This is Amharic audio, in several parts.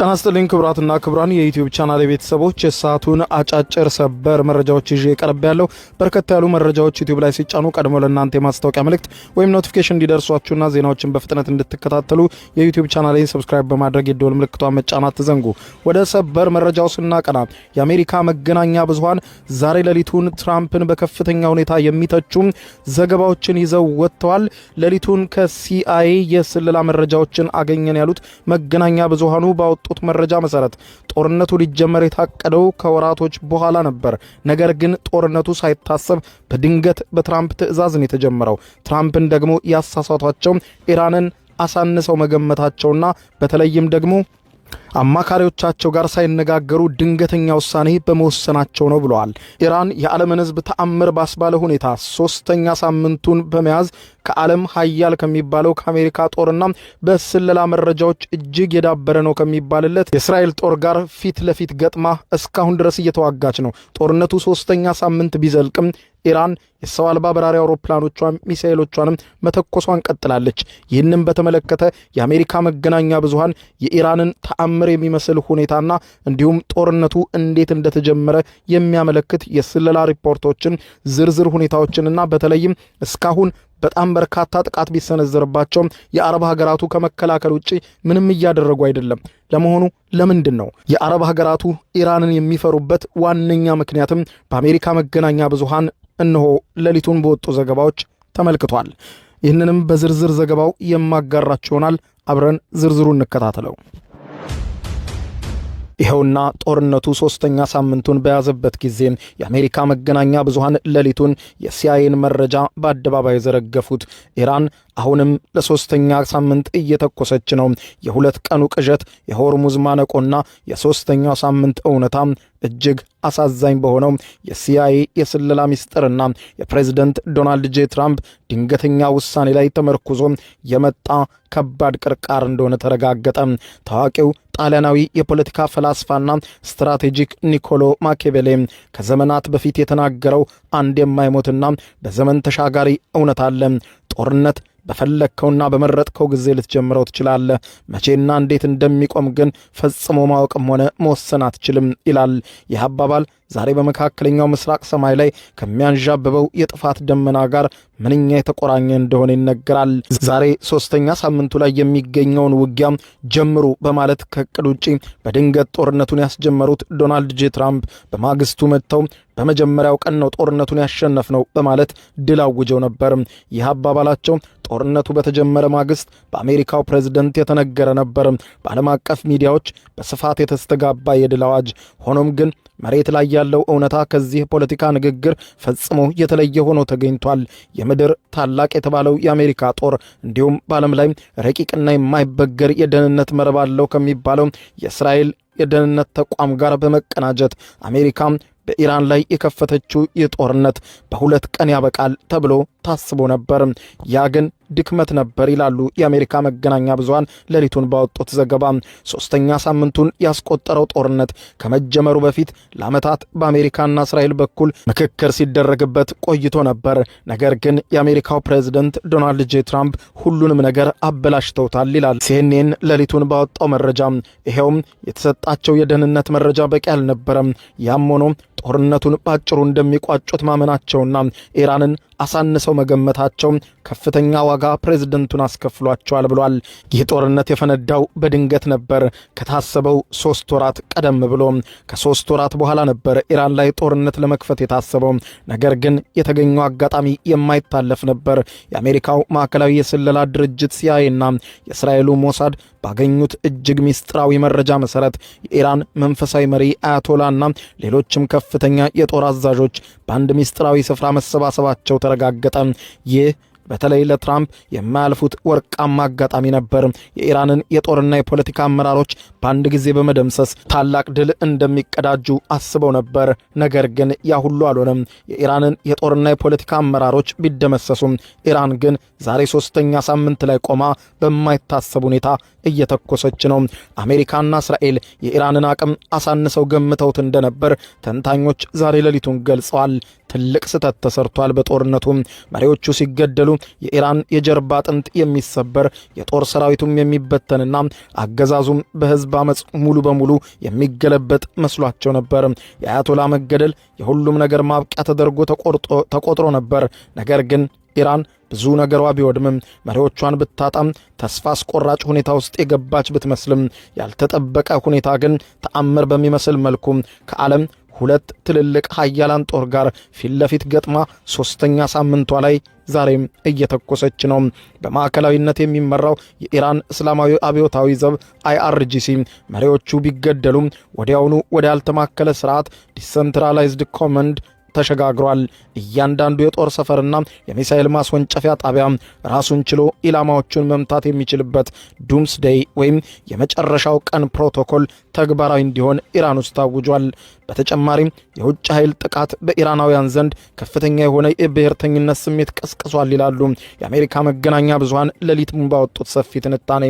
ጤና ይስጥልኝ ክቡራትና ክቡራን የዩቲዩብ ቻናል ቤተሰቦች የሰዓቱን አጫጭር ሰበር መረጃዎች ይዤ ቀርብ ያለው በርከት ያሉ መረጃዎች ዩቲዩብ ላይ ሲጫኑ ቀድሞ ለእናንተ የማስታወቂያ መልእክት ወይም ኖቲፊኬሽን እንዲደርሷችሁና ዜናዎችን በፍጥነት እንድትከታተሉ የዩቲዩብ ቻናሌን ሰብስክራይብ በማድረግ የደወል ምልክቷን መጫን አትዘንጉ። ወደ ሰበር መረጃው ስናቀና የአሜሪካ መገናኛ ብዙሃን ዛሬ ሌሊቱን ትራምፕን በከፍተኛ ሁኔታ የሚተቹ ዘገባዎችን ይዘው ወጥተዋል። ሌሊቱን ከሲአይኤ የስለላ መረጃዎችን አገኘን ያሉት መገናኛ ብዙሃኑ ባወጡት መረጃ መሰረት ጦርነቱ ሊጀመር የታቀደው ከወራቶች በኋላ ነበር። ነገር ግን ጦርነቱ ሳይታሰብ በድንገት በትራምፕ ትዕዛዝ ነው የተጀመረው። ትራምፕን ደግሞ ያሳሳቷቸው ኢራንን አሳንሰው መገመታቸውና በተለይም ደግሞ አማካሪዎቻቸው ጋር ሳይነጋገሩ ድንገተኛ ውሳኔ በመወሰናቸው ነው ብለዋል። ኢራን የዓለምን ሕዝብ ተአምር ባስባለ ሁኔታ ሶስተኛ ሳምንቱን በመያዝ ከዓለም ሀያል ከሚባለው ከአሜሪካ ጦርና በስለላ መረጃዎች እጅግ የዳበረ ነው ከሚባልለት የእስራኤል ጦር ጋር ፊት ለፊት ገጥማ እስካሁን ድረስ እየተዋጋች ነው። ጦርነቱ ሶስተኛ ሳምንት ቢዘልቅም ኢራን የሰው አልባ በራሪ አውሮፕላኖቿን ሚሳኤሎቿንም መተኮሷን ቀጥላለች። ይህንም በተመለከተ የአሜሪካ መገናኛ ብዙሃን የኢራንን ተአምር የሚመስል ሁኔታና እንዲሁም ጦርነቱ እንዴት እንደተጀመረ የሚያመለክት የስለላ ሪፖርቶችን ዝርዝር ሁኔታዎችንና በተለይም እስካሁን በጣም በርካታ ጥቃት ቢሰነዘርባቸውም የአረብ ሀገራቱ ከመከላከል ውጪ ምንም እያደረጉ አይደለም። ለመሆኑ ለምንድን ነው የአረብ ሀገራቱ ኢራንን የሚፈሩበት ዋነኛ ምክንያትም በአሜሪካ መገናኛ ብዙሃን እነሆ ሌሊቱን በወጡ ዘገባዎች ተመልክቷል። ይህንንም በዝርዝር ዘገባው የማጋራችሁ ይሆናል። አብረን ዝርዝሩን እንከታተለው። ይኸውና ጦርነቱ ሶስተኛ ሳምንቱን በያዘበት ጊዜ የአሜሪካ መገናኛ ብዙሃን ሌሊቱን የሲአይኤን መረጃ በአደባባይ ዘረገፉት። ኢራን አሁንም ለሶስተኛ ሳምንት እየተኮሰች ነው። የሁለት ቀኑ ቅዠት፣ የሆርሙዝ ማነቆና የሶስተኛው ሳምንት እውነታ እጅግ አሳዛኝ በሆነው የሲአይኤ የስለላ ሚስጥርና የፕሬዝደንት ዶናልድ ጄ ትራምፕ ድንገተኛ ውሳኔ ላይ ተመርኩዞ የመጣ ከባድ ቅርቃር እንደሆነ ተረጋገጠ። ታዋቂው ጣሊያናዊ የፖለቲካ ፈላስፋና ስትራቴጂክ ኒኮሎ ማኪያቬሊ ከዘመናት በፊት የተናገረው አንድ የማይሞትና በዘመን ተሻጋሪ እውነት አለ። ጦርነት በፈለግከውና በመረጥከው ጊዜ ልትጀምረው ትችላለህ። መቼና እንዴት እንደሚቆም ግን ፈጽሞ ማወቅም ሆነ መወሰን አትችልም ይላል። ይህ አባባል ዛሬ በመካከለኛው ምስራቅ ሰማይ ላይ ከሚያንዣብበው የጥፋት ደመና ጋር ምንኛ የተቆራኘ እንደሆነ ይነገራል። ዛሬ ሶስተኛ ሳምንቱ ላይ የሚገኘውን ውጊያ ጀምሩ በማለት ከእቅድ ውጪ በድንገት ጦርነቱን ያስጀመሩት ዶናልድ ጄ ትራምፕ በማግስቱ መጥተው በመጀመሪያው ቀን ነው ጦርነቱን ያሸነፍነው በማለት ድል አውጀው ነበር። ይህ አባባላቸው ጦርነቱ በተጀመረ ማግስት በአሜሪካው ፕሬዝደንት የተነገረ ነበር። በዓለም አቀፍ ሚዲያዎች በስፋት የተስተጋባ የድል አዋጅ። ሆኖም ግን መሬት ላይ ያለው እውነታ ከዚህ ፖለቲካ ንግግር ፈጽሞ የተለየ ሆኖ ተገኝቷል። የምድር ታላቅ የተባለው የአሜሪካ ጦር እንዲሁም በዓለም ላይ ረቂቅና የማይበገር የደህንነት መረብ አለው ከሚባለው የእስራኤል የደህንነት ተቋም ጋር በመቀናጀት አሜሪካ በኢራን ላይ የከፈተችው የጦርነት በሁለት ቀን ያበቃል ተብሎ ታስቦ ነበር። ያ ግን ድክመት ነበር ይላሉ የአሜሪካ መገናኛ ብዙሃን ሌሊቱን ባወጡት ዘገባ። ሶስተኛ ሳምንቱን ያስቆጠረው ጦርነት ከመጀመሩ በፊት ለዓመታት በአሜሪካና እስራኤል በኩል ምክክር ሲደረግበት ቆይቶ ነበር። ነገር ግን የአሜሪካው ፕሬዝደንት ዶናልድ ጄ ትራምፕ ሁሉንም ነገር አበላሽተውታል ይላል ሲኤንኤን ሌሊቱን ባወጣው መረጃ። ይሄውም የተሰጣቸው የደህንነት መረጃ በቂ አልነበረም። ያም ሆኖ ጦርነቱን ባጭሩ እንደሚቋጩት ማመናቸውና ኢራንን አሳንሰው መገመታቸው ከፍተኛ ዋጋ ፕሬዝደንቱን አስከፍሏቸዋል ብሏል። ይህ ጦርነት የፈነዳው በድንገት ነበር። ከታሰበው 3 ወራት ቀደም ብሎ ከ3 ወራት በኋላ ነበር ኢራን ላይ ጦርነት ለመክፈት የታሰበው። ነገር ግን የተገኘው አጋጣሚ የማይታለፍ ነበር። የአሜሪካው ማዕከላዊ የስለላ ድርጅት ሲአይኤና የእስራኤሉ ሞሳድ ባገኙት እጅግ ሚስጥራዊ መረጃ መሰረት የኢራን መንፈሳዊ መሪ አያቶላና ሌሎችም ከፍተኛ የጦር አዛዦች በአንድ ሚስጥራዊ ስፍራ መሰባሰባቸው ተረጋገጠ። ይህ በተለይ ለትራምፕ የማያልፉት ወርቃማ አጋጣሚ ነበር። የኢራንን የጦርና የፖለቲካ አመራሮች በአንድ ጊዜ በመደምሰስ ታላቅ ድል እንደሚቀዳጁ አስበው ነበር። ነገር ግን ያ ሁሉ አልሆነም። የኢራንን የጦርና የፖለቲካ አመራሮች ቢደመሰሱም ኢራን ግን ዛሬ ሶስተኛ ሳምንት ላይ ቆማ በማይታሰብ ሁኔታ እየተኮሰች ነው። አሜሪካና እስራኤል የኢራንን አቅም አሳንሰው ገምተውት እንደነበር ተንታኞች ዛሬ ሌሊቱን ገልጸዋል። ትልቅ ስህተት ተሰርቷል። በጦርነቱ መሪዎቹ ሲገደሉ የኢራን የጀርባ አጥንት የሚሰበር የጦር ሰራዊቱም የሚበተንና አገዛዙም በህዝብ አመጽ ሙሉ በሙሉ የሚገለበጥ መስሏቸው ነበር። የአያቶላ መገደል የሁሉም ነገር ማብቂያ ተደርጎ ተቆጥሮ ነበር። ነገር ግን ኢራን ብዙ ነገሯ ቢወድምም መሪዎቿን ብታጣም ተስፋ አስቆራጭ ሁኔታ ውስጥ የገባች ብትመስልም ያልተጠበቀ ሁኔታ ግን ተአምር በሚመስል መልኩ ከዓለም ሁለት ትልልቅ ሀያላን ጦር ጋር ፊት ለፊት ገጥማ ሶስተኛ ሳምንቷ ላይ ዛሬም እየተኮሰች ነው። በማዕከላዊነት የሚመራው የኢራን እስላማዊ አብዮታዊ ዘብ IRGC መሪዎቹ ቢገደሉም ወዲያውኑ ወደ ያልተማከለ ስርዓት ዲሰንትራላይዝድ ኮማንድ ተሸጋግሯል። እያንዳንዱ የጦር ሰፈርና የሚሳኤል ማስወንጨፊያ ጣቢያ ራሱን ችሎ ኢላማዎቹን መምታት የሚችልበት ዱምስዴይ ወይም የመጨረሻው ቀን ፕሮቶኮል ተግባራዊ እንዲሆን ኢራን ውስጥ ታውጇል። በተጨማሪም የውጭ ኃይል ጥቃት በኢራናውያን ዘንድ ከፍተኛ የሆነ የብሔርተኝነት ስሜት ቀስቅሷል ይላሉ የአሜሪካ መገናኛ ብዙሃን ሌሊቱን ባወጡት ሰፊ ትንታኔ።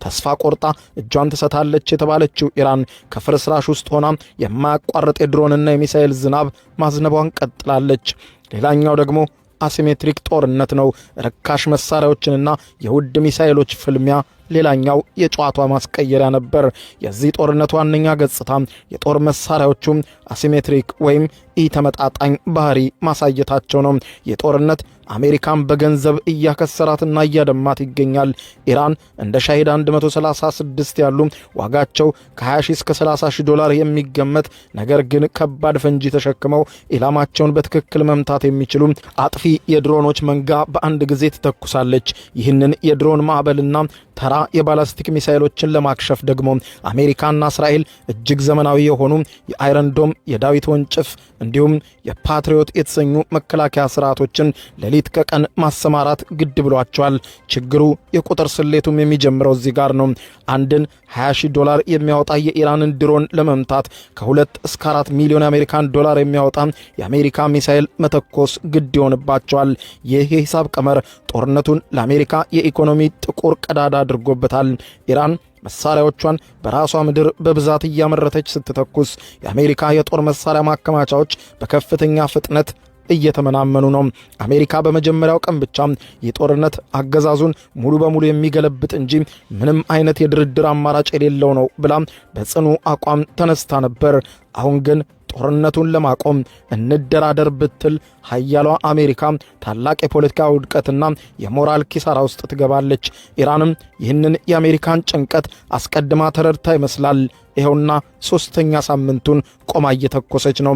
ተስፋ ቆርጣ እጇን ትሰታለች የተባለችው ኢራን ከፍርስራሽ ውስጥ ሆና የማያቋርጥ የድሮንና የሚሳኤል ዝናብ ማዝነቧን ቀጥላለች። ሌላኛው ደግሞ አሲሜትሪክ ጦርነት ነው። ርካሽ መሳሪያዎችንና የውድ ሚሳኤሎች ፍልሚያ ሌላኛው የጨዋታ ማስቀየሪያ ነበር። የዚህ ጦርነት ዋነኛ ገጽታ የጦር መሳሪያዎቹ አሲሜትሪክ ወይም ኢተመጣጣኝ ባህሪ ማሳየታቸው ነው። የጦርነት አሜሪካን በገንዘብ እያከሰራትና እያደማት ይገኛል። ኢራን እንደ ሻሂድ 136 ያሉ ዋጋቸው ከ20,000 እስከ 30,000 ዶላር የሚገመት ነገር ግን ከባድ ፈንጂ ተሸክመው ኢላማቸውን በትክክል መምታት የሚችሉ አጥፊ የድሮኖች መንጋ በአንድ ጊዜ ትተኩሳለች። ይህንን የድሮን ማዕበልና ተራ የባላስቲክ ሚሳኤሎችን ለማክሸፍ ደግሞ አሜሪካና እስራኤል እጅግ ዘመናዊ የሆኑ የአይረን ዶም የዳዊት ወንጭፍ እንዲሁም የፓትሪዮት የተሰኙ መከላከያ ስርዓቶችን ሌሊት ከቀን ማሰማራት ግድ ብሏቸዋል። ችግሩ የቁጥር ስሌቱም የሚጀምረው እዚህ ጋር ነው። አንድን 20,000 ዶላር የሚያወጣ የኢራንን ድሮን ለመምታት ከ2 እስከ 4 ሚሊዮን የአሜሪካን ዶላር የሚያወጣ የአሜሪካ ሚሳኤል መተኮስ ግድ ይሆንባቸዋል። ይህ የሂሳብ ቀመር ጦርነቱን ለአሜሪካ የኢኮኖሚ ጥቁር ቀዳዳ አድርጎበታል። ኢራን መሳሪያዎቿን በራሷ ምድር በብዛት እያመረተች ስትተኩስ የአሜሪካ የጦር መሳሪያ ማከማቻዎች በከፍተኛ ፍጥነት እየተመናመኑ ነው። አሜሪካ በመጀመሪያው ቀን ብቻ የጦርነት አገዛዙን ሙሉ በሙሉ የሚገለብጥ እንጂ ምንም አይነት የድርድር አማራጭ የሌለው ነው ብላ በጽኑ አቋም ተነስታ ነበር። አሁን ግን ጦርነቱን ለማቆም እንደራደር ብትል ሀያሏ አሜሪካ ታላቅ የፖለቲካ ውድቀትና የሞራል ኪሳራ ውስጥ ትገባለች። ኢራንም ይህንን የአሜሪካን ጭንቀት አስቀድማ ተረድታ ይመስላል። ይኸውና ሶስተኛ ሳምንቱን ቆማ እየተኮሰች ነው።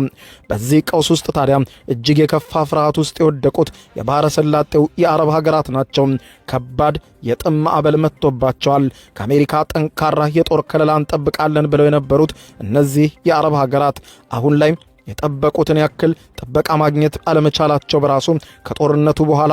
በዚህ ቀውስ ውስጥ ታዲያ እጅግ የከፋ ፍርሃት ውስጥ የወደቁት የባህረ ሰላጤው የአረብ ሀገራት ናቸው። ከባድ የጥም ማዕበል መጥቶባቸዋል። ከአሜሪካ ጠንካራ የጦር ከለላ እንጠብቃለን ብለው የነበሩት እነዚህ የአረብ ሀገራት አሁን ላይ የጠበቁትን ያክል ጥበቃ ማግኘት አለመቻላቸው በራሱ ከጦርነቱ በኋላ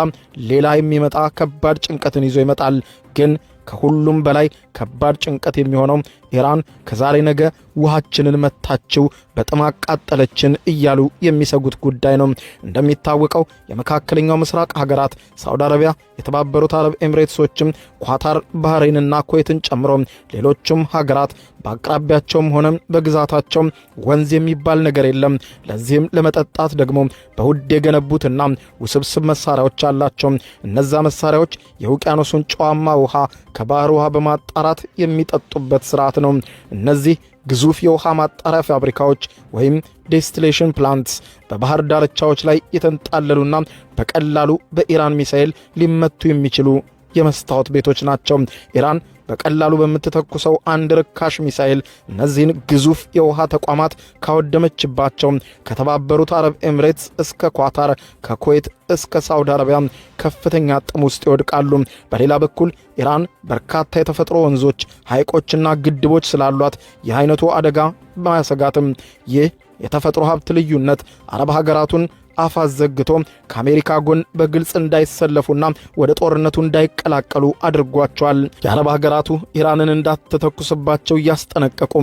ሌላ የሚመጣ ከባድ ጭንቀትን ይዞ ይመጣል። ግን ከሁሉም በላይ ከባድ ጭንቀት የሚሆነው ኢራን ከዛሬ ነገ ውሃችንን መታችው፣ በጥም አቃጠለችን እያሉ የሚሰጉት ጉዳይ ነው። እንደሚታወቀው የመካከለኛው ምስራቅ ሀገራት ሳውዲ አረቢያ፣ የተባበሩት አረብ ኤምሬትሶችም፣ ኳታር፣ ባህሬንና ኩዌትን ጨምሮ ሌሎችም ሀገራት በአቅራቢያቸውም ሆነ በግዛታቸው ወንዝ የሚባል ነገር የለም። ለዚህም ለመጠጣት ደግሞ በውድ የገነቡትና ውስብስብ መሳሪያዎች አላቸው። እነዛ መሳሪያዎች የውቅያኖሱን ጨዋማ ውሃ ከባህር ውሃ በማጣራት የሚጠጡበት ስርዓት ነው። እነዚህ ግዙፍ የውሃ ማጣሪያ ፋብሪካዎች ወይም ዴስቲሌሽን ፕላንትስ በባህር ዳርቻዎች ላይ የተንጣለሉና በቀላሉ በኢራን ሚሳኤል ሊመቱ የሚችሉ የመስታወት ቤቶች ናቸው። ኢራን በቀላሉ በምትተኩሰው አንድ ርካሽ ሚሳኤል እነዚህን ግዙፍ የውሃ ተቋማት ካወደመችባቸው ከተባበሩት አረብ ኤምሬትስ እስከ ኳታር፣ ከኩዌት እስከ ሳውዲ አረቢያ ከፍተኛ ጥም ውስጥ ይወድቃሉ። በሌላ በኩል ኢራን በርካታ የተፈጥሮ ወንዞች፣ ሐይቆችና ግድቦች ስላሏት ይህ አይነቱ አደጋ ባያሰጋትም ይህ የተፈጥሮ ሀብት ልዩነት አረብ ሀገራቱን አፋዝ ዘግቶ ከአሜሪካ ጎን በግልጽ እንዳይሰለፉና ወደ ጦርነቱ እንዳይቀላቀሉ አድርጓቸዋል። የአረብ ሀገራቱ ኢራንን እንዳትተኩስባቸው እያስጠነቀቁ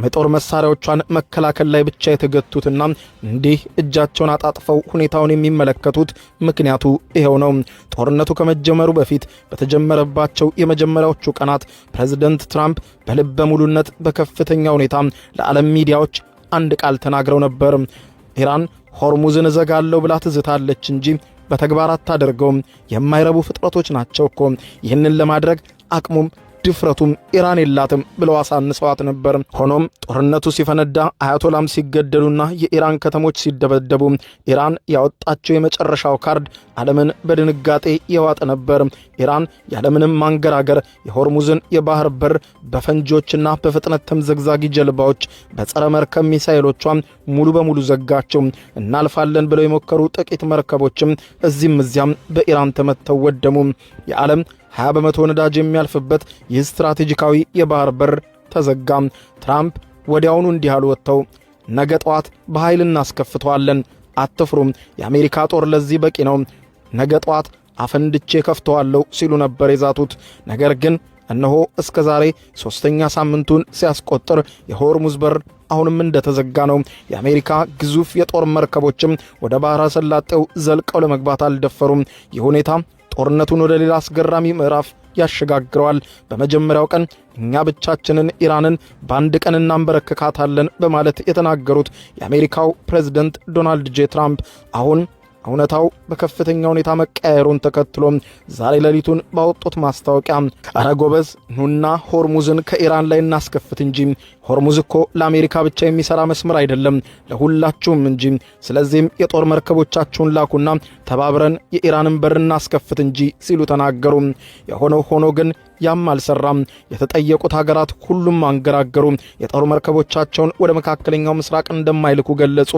የጦር መሳሪያዎቿን መከላከል ላይ ብቻ የተገቱትና እንዲህ እጃቸውን አጣጥፈው ሁኔታውን የሚመለከቱት ምክንያቱ ይሄው ነው። ጦርነቱ ከመጀመሩ በፊት በተጀመረባቸው የመጀመሪያዎቹ ቀናት ፕሬዝደንት ትራምፕ በልበ ሙሉነት በከፍተኛ ሁኔታ ለዓለም ሚዲያዎች አንድ ቃል ተናግረው ነበር። ኢራን ሆርሙዝን እዘጋለሁ ብላ ትዝታለች እንጂ በተግባር አታደርገውም። የማይረቡ ፍጥረቶች ናቸው እኮ። ይህንን ለማድረግ አቅሙም ድፍረቱም ኢራን የላትም ብለው አሳንሰዋት ነበር። ሆኖም ጦርነቱ ሲፈነዳ አያቶላም ሲገደሉና የኢራን ከተሞች ሲደበደቡ ኢራን ያወጣቸው የመጨረሻው ካርድ ዓለምን በድንጋጤ የዋጠ ነበር። ኢራን ያለምንም ማንገራገር የሆርሙዝን የባህር በር በፈንጂዎችና በፍጥነት ተምዘግዛጊ ጀልባዎች በጸረ መርከብ ሚሳኤሎቿ ሙሉ በሙሉ ዘጋቸው። እናልፋለን ብለው የሞከሩ ጥቂት መርከቦችም እዚህም እዚያም በኢራን ተመተው ወደሙ። የዓለም 20 በመቶ ነዳጅ የሚያልፍበት ይህ ስትራቴጂካዊ የባህር በር ተዘጋ። ትራምፕ ወዲያውኑ እንዲህ አሉ ወጥተው፣ ነገ ጠዋት በኃይል እናስከፍተዋለን፣ አትፍሩም፣ የአሜሪካ ጦር ለዚህ በቂ ነው፣ ነገ ጠዋት አፈንድቼ ከፍተዋለሁ ሲሉ ነበር የዛቱት። ነገር ግን እነሆ እስከ ዛሬ 3ኛ ሳምንቱን ሲያስቆጥር የሆርሙዝ በር አሁንም እንደተዘጋ ነው። የአሜሪካ ግዙፍ የጦር መርከቦችም ወደ ባህረ ሰላጤው ዘልቀው ለመግባት አልደፈሩም። ይህ ሁኔታ ጦርነቱን ወደ ሌላ አስገራሚ ምዕራፍ ያሸጋግረዋል። በመጀመሪያው ቀን እኛ ብቻችንን ኢራንን በአንድ ቀን እናንበረክካታለን በማለት የተናገሩት የአሜሪካው ፕሬዝደንት ዶናልድ ጄ ትራምፕ አሁን እውነታው በከፍተኛ ሁኔታ መቀየሩን ተከትሎ ዛሬ ሌሊቱን ባወጡት ማስታወቂያ አረ ጎበዝ ኑና ሆርሙዝን ከኢራን ላይ እናስከፍት እንጂ ሆርሙዝ እኮ ለአሜሪካ ብቻ የሚሰራ መስመር አይደለም ለሁላችሁም እንጂ። ስለዚህም የጦር መርከቦቻችሁን ላኩና ተባብረን የኢራንን በር እናስከፍት እንጂ ሲሉ ተናገሩ። የሆነው ሆኖ ግን ያም አልሰራም። የተጠየቁት ሀገራት ሁሉም አንገራገሩ። የጦር መርከቦቻቸውን ወደ መካከለኛው ምስራቅ እንደማይልኩ ገለጹ።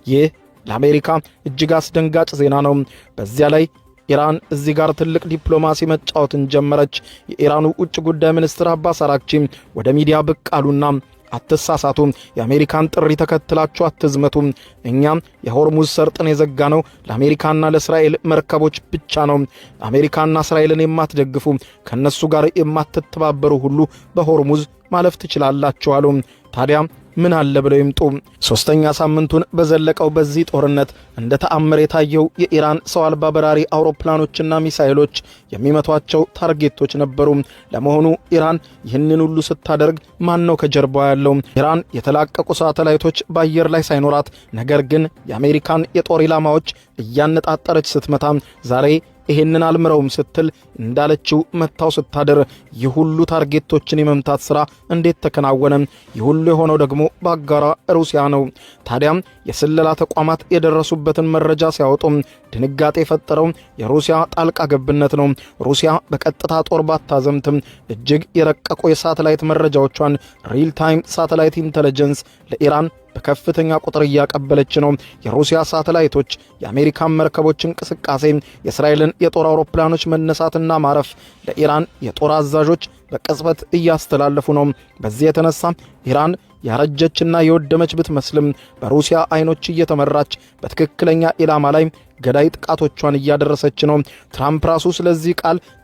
ይህ ለአሜሪካ እጅግ አስደንጋጭ ዜና ነው። በዚያ ላይ ኢራን እዚህ ጋር ትልቅ ዲፕሎማሲ መጫወትን ጀመረች። የኢራኑ ውጭ ጉዳይ ሚኒስትር አባስ አራግቺ ወደ ሚዲያ ብቅ አሉና አትሳሳቱ፣ የአሜሪካን ጥሪ ተከትላችሁ አትዝመቱ፣ እኛም የሆርሙዝ ሰርጥን የዘጋነው ለአሜሪካና ለእስራኤል መርከቦች ብቻ ነው። አሜሪካና እስራኤልን የማትደግፉ ከነሱ ጋር የማትተባበሩ ሁሉ በሆርሙዝ ማለፍ ትችላላችሁ አሉ። ታዲያ ምን አለ ብለው ይምጡ። 3ኛ ሳምንቱን በዘለቀው በዚህ ጦርነት እንደ ተአምር የታየው የኢራን ሰው አልባ በራሪ አውሮፕላኖችና ሚሳኤሎች የሚመቷቸው ታርጌቶች ነበሩ። ለመሆኑ ኢራን ይህንን ሁሉ ስታደርግ ማን ነው ከጀርባዋ ያለው? ኢራን የተላቀቁ ሳተላይቶች በአየር ላይ ሳይኖራት ነገር ግን የአሜሪካን የጦር ኢላማዎች እያነጣጠረች ስትመታ ዛሬ ይሄንን አልምረውም ስትል እንዳለችው መታው ስታደር ይህ ሁሉ ታርጌቶችን የመምታት ሥራ እንዴት ተከናወነ? ይህ ሁሉ የሆነው ደግሞ በአጋሯ ሩሲያ ነው። ታዲያም የስለላ ተቋማት የደረሱበትን መረጃ ሲያወጡ ድንጋጤ የፈጠረው የሩሲያ ጣልቃ ገብነት ነው። ሩሲያ በቀጥታ ጦር ባታዘምትም እጅግ የረቀቁ የሳተላይት መረጃዎቿን ሪል ታይም ሳተላይት ኢንተለጀንስ ለኢራን በከፍተኛ ቁጥር እያቀበለች ነው። የሩሲያ ሳተላይቶች የአሜሪካን መርከቦች እንቅስቃሴ፣ የእስራኤልን የጦር አውሮፕላኖች መነሳትና ማረፍ ለኢራን የጦር አዛዦች በቅጽበት እያስተላለፉ ነው። በዚህ የተነሳ ኢራን ያረጀችና የወደመች ብትመስልም በሩሲያ አይኖች እየተመራች በትክክለኛ ኢላማ ላይ ገዳይ ጥቃቶቿን እያደረሰች ነው። ትራምፕ ራሱ ስለዚህ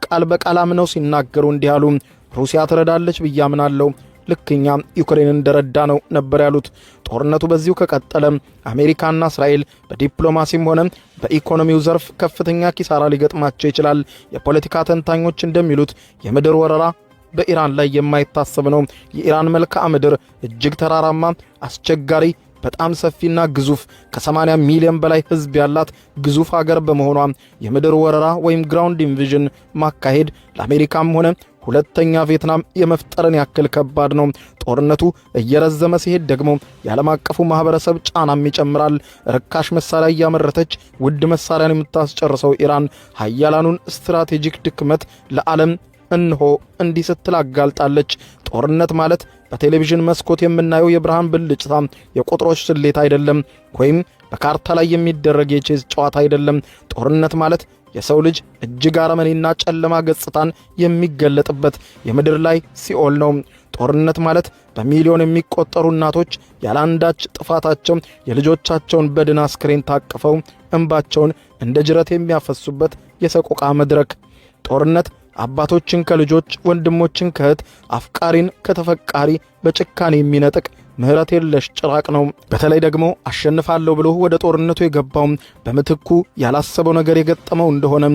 ቃል በቃል አምነው ሲናገሩ እንዲህ አሉ። ሩሲያ ትረዳለች ብዬ አምናለሁ፣ ልክኛ ዩክሬን እንደረዳ ነው ነበር ያሉት። ጦርነቱ በዚሁ ከቀጠለ አሜሪካና እስራኤል በዲፕሎማሲም ሆነ በኢኮኖሚው ዘርፍ ከፍተኛ ኪሳራ ሊገጥማቸው ይችላል። የፖለቲካ ተንታኞች እንደሚሉት የምድር ወረራ በኢራን ላይ የማይታሰብ ነው። የኢራን መልክዓ ምድር እጅግ ተራራማ፣ አስቸጋሪ፣ በጣም ሰፊና ግዙፍ ከ80 ሚሊዮን በላይ ሕዝብ ያላት ግዙፍ ሀገር በመሆኗ የምድር ወረራ ወይም ግራውንድ ኢንቪዥን ማካሄድ ለአሜሪካም ሆነ ሁለተኛ ቪየትናም የመፍጠርን ያክል ከባድ ነው። ጦርነቱ እየረዘመ ሲሄድ ደግሞ የዓለም አቀፉ ማህበረሰብ ጫናም ይጨምራል። ርካሽ መሳሪያ እያመረተች ውድ መሳሪያን የምታስጨርሰው ኢራን ሀያላኑን ስትራቴጂክ ድክመት ለዓለም እንሆ እንዲህ ስትል አጋልጣለች። ጦርነት ማለት በቴሌቪዥን መስኮት የምናየው የብርሃን ብልጭታ፣ የቁጥሮች ስሌት አይደለም፣ ወይም በካርታ ላይ የሚደረግ የቼዝ ጨዋታ አይደለም። ጦርነት ማለት የሰው ልጅ እጅግ አረመኔና ጨለማ ገጽታን የሚገለጥበት የምድር ላይ ሲኦል ነው። ጦርነት ማለት በሚሊዮን የሚቆጠሩ እናቶች ያላንዳች ጥፋታቸው የልጆቻቸውን በድን አስክሬን ታቅፈው እንባቸውን እንደ ጅረት የሚያፈሱበት የሰቆቃ መድረክ። ጦርነት አባቶችን ከልጆች፣ ወንድሞችን ከእህት፣ አፍቃሪን ከተፈቃሪ በጭካኔ የሚነጥቅ ምህረት የለሽ ጭራቅ ነው። በተለይ ደግሞ አሸንፋለሁ ብሎ ወደ ጦርነቱ የገባው በምትኩ ያላሰበው ነገር የገጠመው እንደሆነ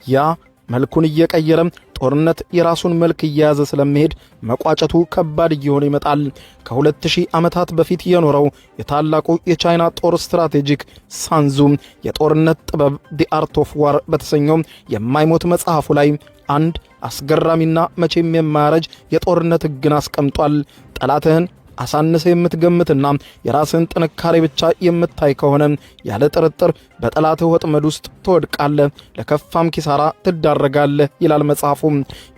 ያ መልኩን እየቀየረ ጦርነት የራሱን መልክ እየያዘ ስለሚሄድ መቋጨቱ ከባድ እየሆነ ይመጣል። ከ2000 ዓመታት በፊት የኖረው የታላቁ የቻይና ጦር ስትራቴጂክ ሳንዙ የጦርነት ጥበብ ዲ አርት ኦፍ ዋር በተሰኘው የማይሞት መጽሐፉ ላይ አንድ አስገራሚና መቼም የማያረጅ የጦርነት ሕግን አስቀምጧል። ጠላትህን አሳንሰ የምትገምትና የራስን ጥንካሬ ብቻ የምታይ ከሆነ ያለ ጥርጥር በጠላትህ ወጥመድ ውስጥ ትወድቃለህ፣ ለከፋም ኪሳራ ትዳረጋለህ ይላል መጽሐፉ።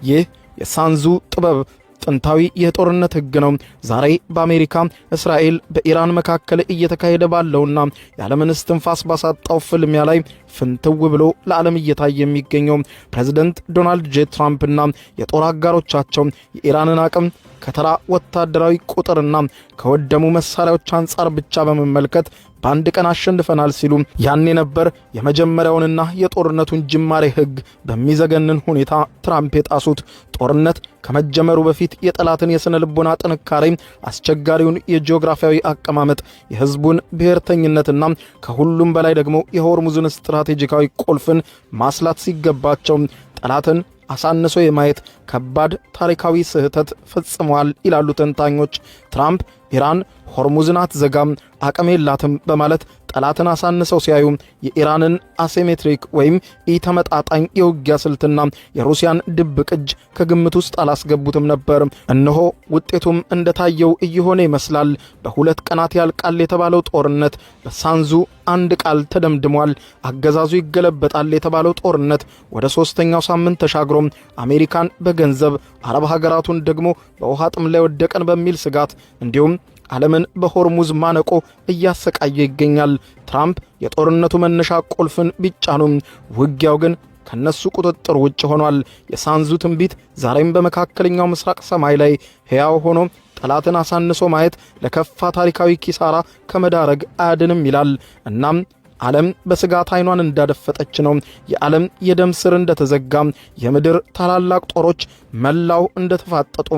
ይህ የሳንዙ ጥበብ ጥንታዊ የጦርነት ሕግ ነው። ዛሬ በአሜሪካ እስራኤል በኢራን መካከል እየተካሄደ ባለውና የዓለምን እስትንፋስ ባሳጣው ፍልሚያ ላይ ፍንትው ብሎ ለዓለም እየታየ የሚገኘው ፕሬዝደንት ዶናልድ ጄ ትራምፕና የጦር አጋሮቻቸው የኢራንን አቅም ከተራ ወታደራዊ ቁጥርና ከወደሙ መሳሪያዎች አንጻር ብቻ በመመልከት በአንድ ቀን አሸንፈናል ሲሉ ያኔ ነበር የመጀመሪያውንና የጦርነቱን ጅማሬ ሕግ በሚዘገንን ሁኔታ ትራምፕ የጣሱት። ጦርነት ከመጀመሩ በፊት የጠላትን የሥነ ልቦና ጥንካሬ፣ አስቸጋሪውን የጂኦግራፊያዊ አቀማመጥ፣ የሕዝቡን ብሔርተኝነትና ከሁሉም በላይ ደግሞ የሆርሙዝን ስትራቴጂካዊ ቁልፍን ማስላት ሲገባቸው ጠላትን አሳንሶ የማየት ከባድ ታሪካዊ ስህተት ፈጽመዋል ይላሉ ተንታኞች። ትራምፕ ኢራን ሆርሙዝን አትዘጋም፣ አቅም የላትም በማለት ጠላትን አሳንሰው ሲያዩ የኢራንን አሲሜትሪክ ወይም ኢተመጣጣኝ የውጊያ ስልትና የሩሲያን ድብቅ እጅ ከግምት ውስጥ አላስገቡትም ነበር። እነሆ ውጤቱም እንደታየው እየሆነ ይመስላል። በ2 ቀናት ያልቃል የተባለው ጦርነት በሳንዙ አንድ ቃል ተደምድሟል። አገዛዙ ይገለበጣል የተባለው ጦርነት ወደ 3ኛው ሳምንት ተሻግሮ አሜሪካን በገንዘብ አረብ ሀገራቱን ደግሞ በውሃ ጥም ላይ ወደቀን በሚል ስጋት እንዲሁም ዓለምን በሆርሙዝ ማነቆ እያሰቃየ ይገኛል። ትራምፕ የጦርነቱ መነሻ ቁልፍን ቢጫኑም ውጊያው ግን ከነሱ ቁጥጥር ውጭ ሆኗል። የሳንዙ ትንቢት ዛሬም በመካከለኛው ምስራቅ ሰማይ ላይ ሕያው ሆኖ ጠላትን አሳንሶ ማየት ለከፋ ታሪካዊ ኪሳራ ከመዳረግ አያድንም ይላል። እናም ዓለም በስጋት አይኗን እንዳደፈጠች ነው። የዓለም የደም ስር እንደተዘጋ፣ የምድር ታላላቅ ጦሮች መላው እንደተፋጠጡ፣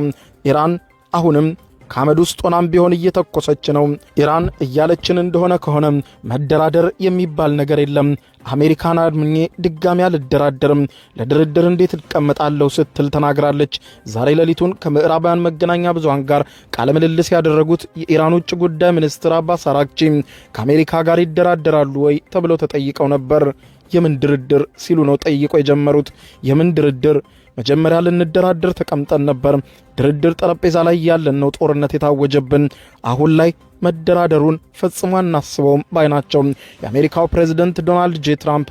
ኢራን አሁንም ከአመድ ውስጥ ሆናም ቢሆን እየተኮሰች ነው። ኢራን እያለችን እንደሆነ ከሆነ መደራደር የሚባል ነገር የለም፣ አሜሪካን አድምኜ ድጋሚ አልደራደርም፣ ለድርድር እንዴት እቀመጣለሁ ስትል ተናግራለች። ዛሬ ሌሊቱን ከምዕራባውያን መገናኛ ብዙሃን ጋር ቃለ ምልልስ ያደረጉት የኢራን ውጭ ጉዳይ ሚኒስትር አባስ አራግቺ ከአሜሪካ ጋር ይደራደራሉ ወይ ተብለው ተጠይቀው ነበር። የምን ድርድር ሲሉ ነው ጠይቆ የጀመሩት። የምን ድርድር? መጀመሪያ ልንደራደር ተቀምጠን ነበር። ድርድር ጠረጴዛ ላይ ያለን ነው ጦርነት የታወጀብን። አሁን ላይ መደራደሩን ፈጽሞ አናስበውም ባይ ናቸው። የአሜሪካው ፕሬዝደንት ዶናልድ ጄ ትራምፕ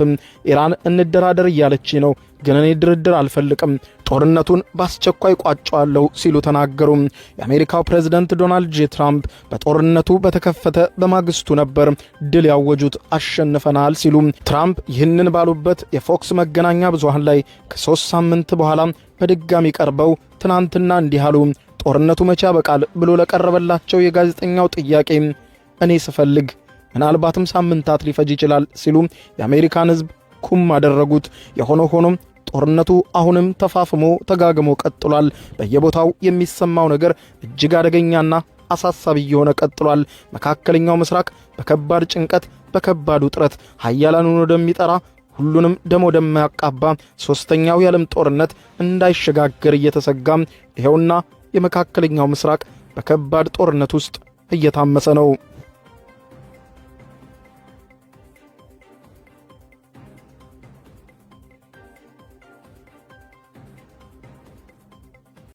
ኢራን እንደራደር እያለች ነው፣ ግን እኔ ድርድር አልፈልቅም፣ ጦርነቱን በአስቸኳይ ቋጨዋለሁ ሲሉ ተናገሩ። የአሜሪካው ፕሬዝደንት ዶናልድ ጄ ትራምፕ በጦርነቱ በተከፈተ በማግስቱ ነበር ድል ያወጁት፣ አሸንፈናል ሲሉ። ትራምፕ ይህንን ባሉበት የፎክስ መገናኛ ብዙሃን ላይ ከ3 ሳምንት በኋላ በድጋሚ ቀርበው ትናንትና እንዲህ አሉ። ጦርነቱ መቼ ያበቃል ብሎ ለቀረበላቸው የጋዜጠኛው ጥያቄ እኔ ስፈልግ ምናልባትም ሳምንታት ሊፈጅ ይችላል ሲሉ የአሜሪካን ሕዝብ ኩም አደረጉት። የሆነ ሆኖም ጦርነቱ አሁንም ተፋፍሞ ተጋግሞ ቀጥሏል። በየቦታው የሚሰማው ነገር እጅግ አደገኛና አሳሳቢ እየሆነ ቀጥሏል። መካከለኛው ምስራቅ በከባድ ጭንቀት፣ በከባድ ውጥረት ኃያላኑን ወደሚጠራ ሁሉንም ደም ወደማያቃባ 3ኛው የዓለም ጦርነት እንዳይሸጋገር እየተሰጋም ይኸውና የመካከለኛው ምስራቅ በከባድ ጦርነት ውስጥ እየታመሰ ነው።